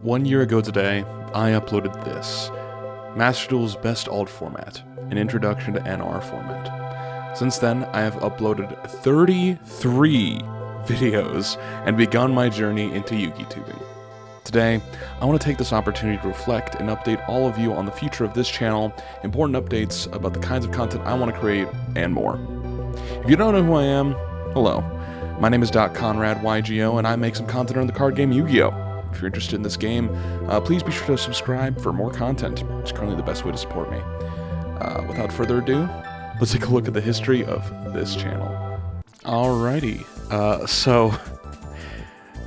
1 year ago today, I uploaded this, MasterDuel's best alt format, an introduction to NR format. Since then, I have uploaded 33 videos and begun my journey into YugiTubing. Today, I want to take this opportunity to reflect and update all of you on the future of this channel, important updates about the kinds of content I want to create, and more. If you don't know who I am, hello. My name is Doc Conrad, Yugioh, and I make some content on the card game Yugioh. If you're interested in this game, please be sure to subscribe for more content. It's currently the best way to support me. Without further ado, let's take a look at the history of this channel. Alrighty, so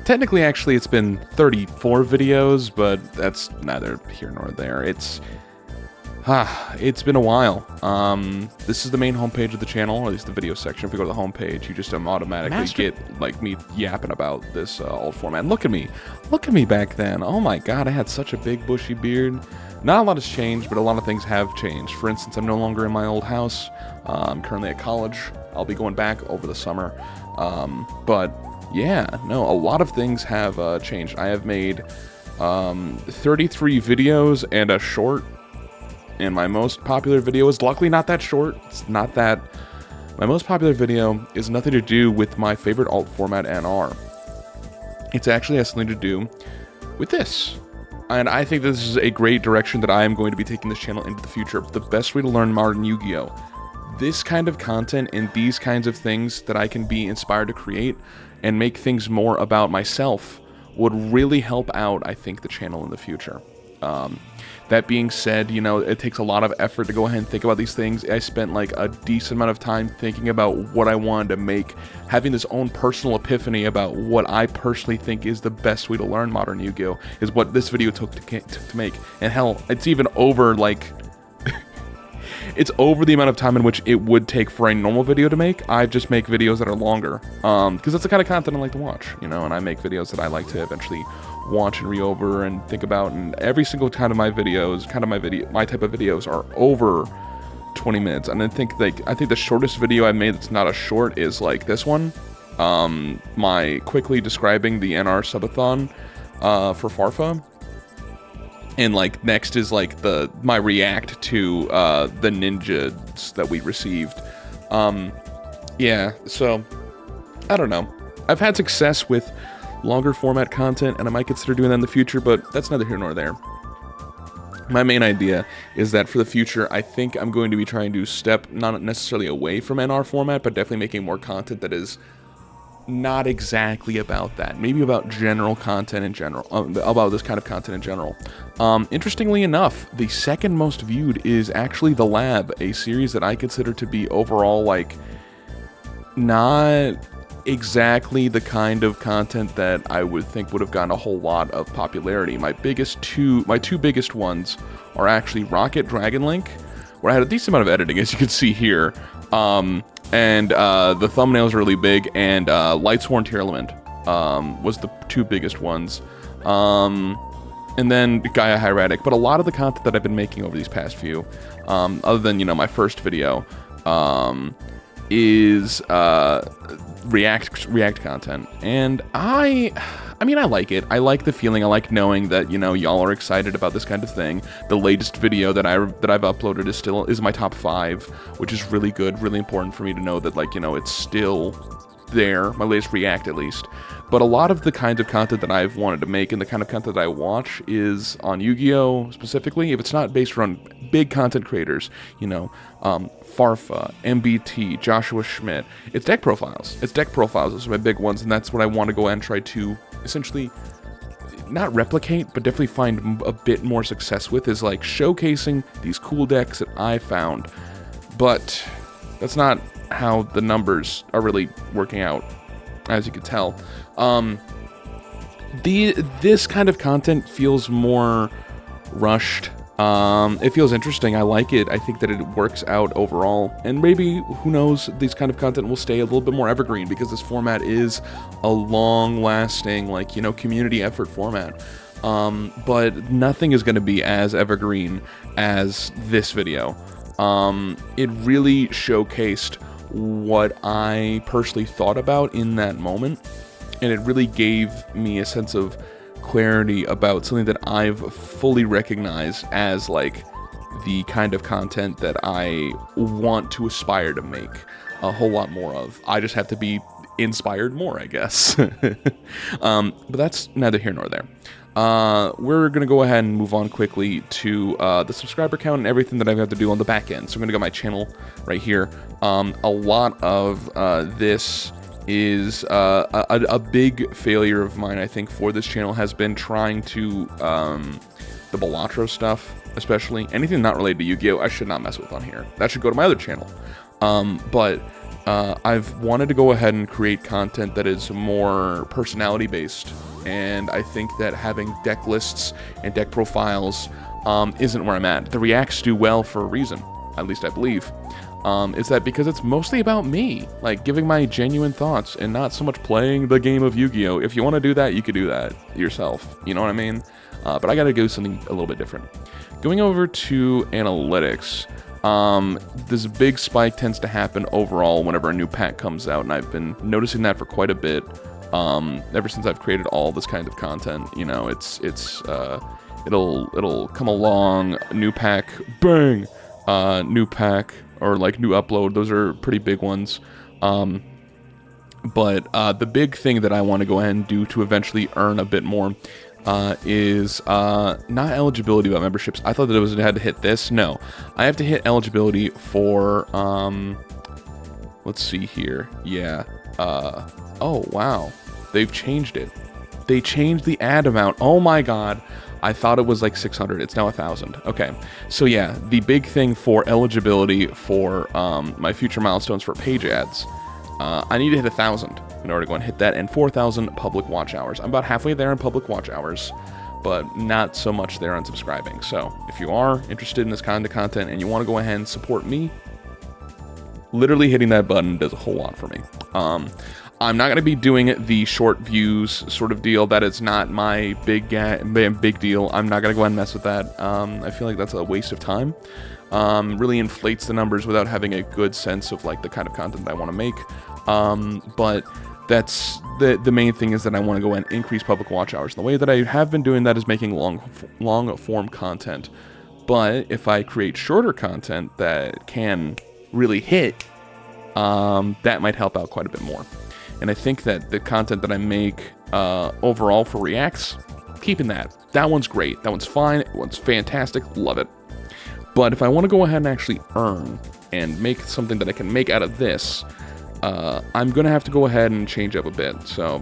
technically actually it's been 34 videos, but that's neither here nor there. It's been a while. This is the main homepage of the channel, or at least the video section. If you go to the homepage, you just automatically get like me yapping about this old format. And look at me back then. Oh my god, I had such a big bushy beard. Not a lot has changed, but a lot of things have changed. For instance, I'm no longer in my old house. I'm currently at college. I'll be going back over the summer. But yeah, no, a lot of things have changed. I have made 33 videos and a short. And my most popular video is luckily not that short. It's not that. My most popular video is nothing to do with my favorite alt format NR. It actually has something to do with this. And I think this is a great direction that I am going to be taking this channel into the future. The best way to learn modern Yu-Gi-Oh! This kind of content and these kinds of things that I can be inspired to create and make things more about myself would really help out, I think, the channel in the future. That being said, you know, it takes a lot of effort to go ahead and think about these things. I spent like a decent amount of time thinking about what I wanted to make, having this own personal epiphany about what I personally think is the best way to learn modern Yu-Gi-Oh! Is what this video took to make. And hell, it's even over like it's over the amount of time in which it would take for a normal video to make. I just make videos that are longer, because that's the kind of content I like to watch, you know, and I make videos that I like to eventually watch and re-over and think about, and every single time of my videos, my type of videos are over 20 minutes, and I think the shortest video I made that's not a short is like this one, my quickly describing the NR subathon for Farfa. And like next is like my react to the ninjas that we received. Yeah, so I don't know. I've had success with longer format content, and I might consider doing that in the future, but that's neither here nor there. My main idea is that for the future, I think I'm going to be trying to step not necessarily away from NR format, but definitely making more content that is not exactly about that. Maybe about general content in general, about this kind of content in general. Interestingly enough, the second most viewed is actually The Lab, a series that I consider to be overall like not exactly the kind of content that I would think would have gotten a whole lot of popularity. My two biggest ones are actually Rocket Dragon Link, where I had a decent amount of editing, as you can see here, and the thumbnails are really big, and Lightsworn Tearlament was the two biggest ones, and then Gaia Hieratic. But a lot of the content that I've been making over these past few, other than, you know, my first video, is React content, and I mean, I like it. I like the feeling. I like knowing that, you know, y'all are excited about this kind of thing. The latest video that I've uploaded is my top 5, which is really good, really important for me to know that, like, you know, it's still there, my latest react at least. But a lot of the kinds of content that I've wanted to make and the kind of content that I watch is on Yu-Gi-Oh! Specifically. If it's not based around big content creators, you know, Farfa, MBT, Joshua Schmidt, it's deck profiles. Those are my big ones, and that's what I want to go and try to essentially not replicate, but definitely find a bit more success with, is like showcasing these cool decks that I found. But that's not how the numbers are really working out, as you can tell. This kind of content feels more rushed. It feels interesting. I like it. I think that it works out overall, and maybe, who knows, these kind of content will stay a little bit more evergreen, because this format is a long-lasting, like, you know, community effort format. But nothing is going to be as evergreen as this video. It really showcased what I personally thought about in that moment, and it really gave me a sense of clarity about something that I've fully recognized as like the kind of content that I want to aspire to make a whole lot more of. I just have to be inspired more, I guess. But that's neither here nor there. We're going to go ahead and move on quickly to the subscriber count and everything that I have to do on the back end. So I'm going to go my channel right here. A lot of this is a big failure of mine, I think, for this channel has been trying to the Balatro stuff, especially anything not related to Yu-Gi-Oh! I should not mess with on here. That should go to my other channel. But I've wanted to go ahead and create content that is more personality based, and I think that having deck lists and deck profiles isn't where I'm at. The reacts do well for a reason, at least I believe. Is that because it's mostly about me, like giving my genuine thoughts and not so much playing the game of Yu-Gi-Oh! If you want to do that, you could do that yourself, you know what I mean? But I gotta do something a little bit different. Going over to analytics, this big spike tends to happen overall whenever a new pack comes out, and I've been noticing that for quite a bit, ever since I've created all this kind of content. You know, it'll come along, new pack, bang, new pack, or like new upload. Those are pretty big ones. But the big thing that I want to go ahead and do to eventually earn a bit more is not eligibility about memberships. I thought that it had to hit this. No, I have to hit eligibility for let's see here. Yeah. Oh wow, they've changed it. They changed the ad amount. Oh my god. I thought it was like 600. It's now 1,000. Okay. So yeah, the big thing for eligibility for my future milestones for page ads, I need to hit 1,000 in order to go and hit that, and 4,000 public watch hours. I'm about halfway there in public watch hours, but not so much there on subscribing. So if you are interested in this kind of content and you want to go ahead and support me, literally hitting that button does a whole lot for me. I'm not going to be doing the short views sort of deal. That is not my big deal. I'm not going to go ahead and mess with that. I feel like that's a waste of time. Really inflates the numbers without having a good sense of like the kind of content that I want to make. But that's the main thing, is that I want to go and increase public watch hours. And the way that I have been doing that is making long form content. But if I create shorter content that can really hit, that might help out quite a bit more. And I think that the content that I make overall for reacts, keeping that one's great. That one's fine. That one's fantastic. Love it. But if I want to go ahead and actually earn and make something that I can make out of this, I'm going to have to go ahead and change up a bit. So,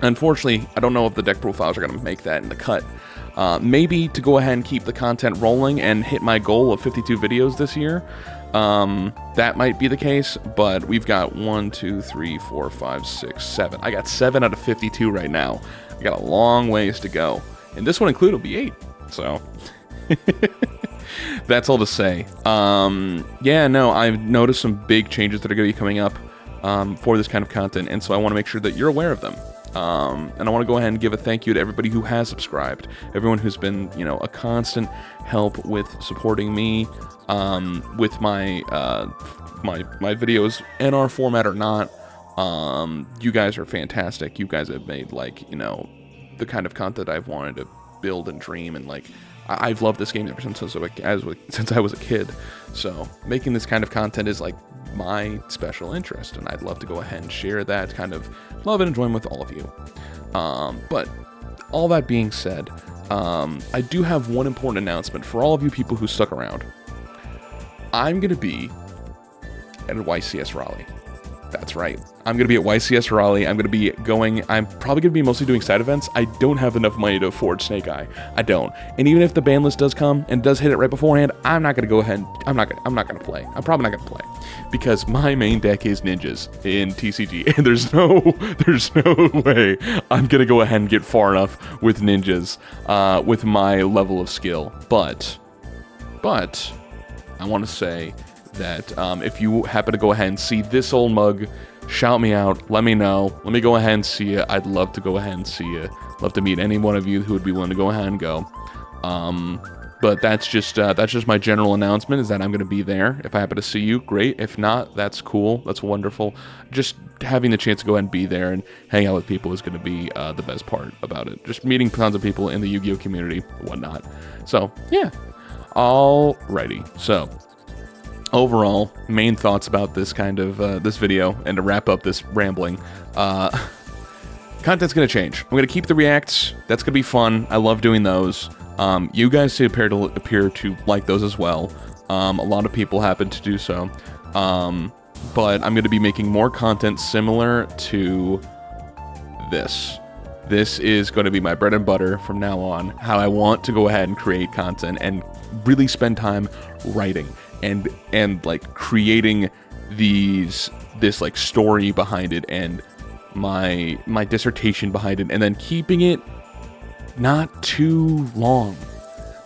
unfortunately, I don't know if the deck profiles are going to make that in the cut. Maybe to go ahead and keep the content rolling and hit my goal of 52 videos this year, that might be the case, but we've got 1, 2, 3, 4, 5, 6, 7. I got 7 out of 52 right now. I got a long ways to go. And this one included will be 8. So... That's all to say. Yeah, no, I've noticed some big changes that are going to be coming up for this kind of content, and so I want to make sure that you're aware of them. And I want to go ahead and give a thank you to everybody who has subscribed, everyone who's been, you know, a constant help with supporting me with my my videos, NR format or not. You guys are fantastic. You guys have made, like, you know, the kind of content I've wanted to build and dream, and like, I've loved this game ever since I was a kid. So making this kind of content is like my special interest, and I'd love to go ahead and share that kind of love and enjoyment with all of you. But all that being said, I do have one important announcement for all of you people who stuck around. I'm going to be at YCS Raleigh. That's right. I'm going to be at YCS Raleigh. I'm probably going to be mostly doing side events. I don't have enough money to afford Snake Eye. I don't. And even if the ban list does come and does hit it right beforehand, I'm not going to go ahead. I'm not going to play. I'm probably not going to play, because my main deck is ninjas in TCG, and there's no way I'm going to go ahead and get far enough with ninjas with my level of skill. But I want to say that if you happen to go ahead and see this old mug, shout me out, let me know, let me go ahead and see you. I'd love to go ahead and see you. Love to meet any one of you who would be willing to go ahead and go. But that's just my general announcement, is that I'm going to be there. If I happen to see you, great. If not, that's cool. That's wonderful. Just having the chance to go ahead and be there and hang out with people is going to be the best part about it. Just meeting tons of people in the Yu-Gi-Oh community, whatnot. So, yeah. Alrighty. So, overall, main thoughts about this kind of, this video, and to wrap up this rambling, content's going to change. I'm going to keep the reacts. That's going to be fun. I love doing those. You guys appear to like those as well. A lot of people happen to do so. But I'm going to be making more content similar to this. This is going to be my bread and butter from now on. How I want to go ahead and create content and really spend time writing and like creating this like story behind it and my dissertation behind it, and then keeping it not too long.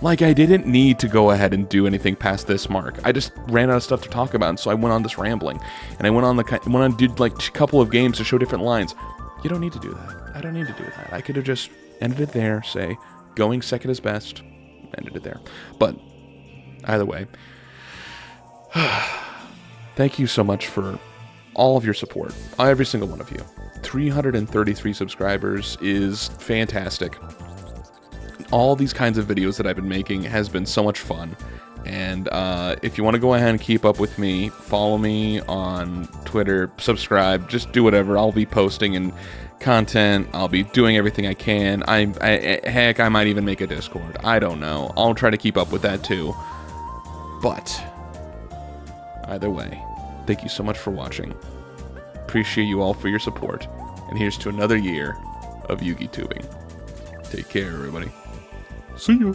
Like, I didn't need to go ahead and do anything past this mark. I just ran out of stuff to talk about, and so I went on this rambling. And I went on did like a couple of games to show different lines. You don't need to do that. I don't need to do that. I could have just ended it there, say, going second is best, ended it there. But, either way, thank you so much for all of your support. Every single one of you. 333 subscribers is fantastic. All these kinds of videos that I've been making has been so much fun. And if you want to go ahead and keep up with me, follow me on Twitter, subscribe, just do whatever. I'll be posting and content. I'll be doing everything I can. Heck, I might even make a Discord. I don't know. I'll try to keep up with that too. But either way, thank you so much for watching. Appreciate you all for your support. And here's to another year of Yu-Gi-Tubing. Take care, everybody. See ya.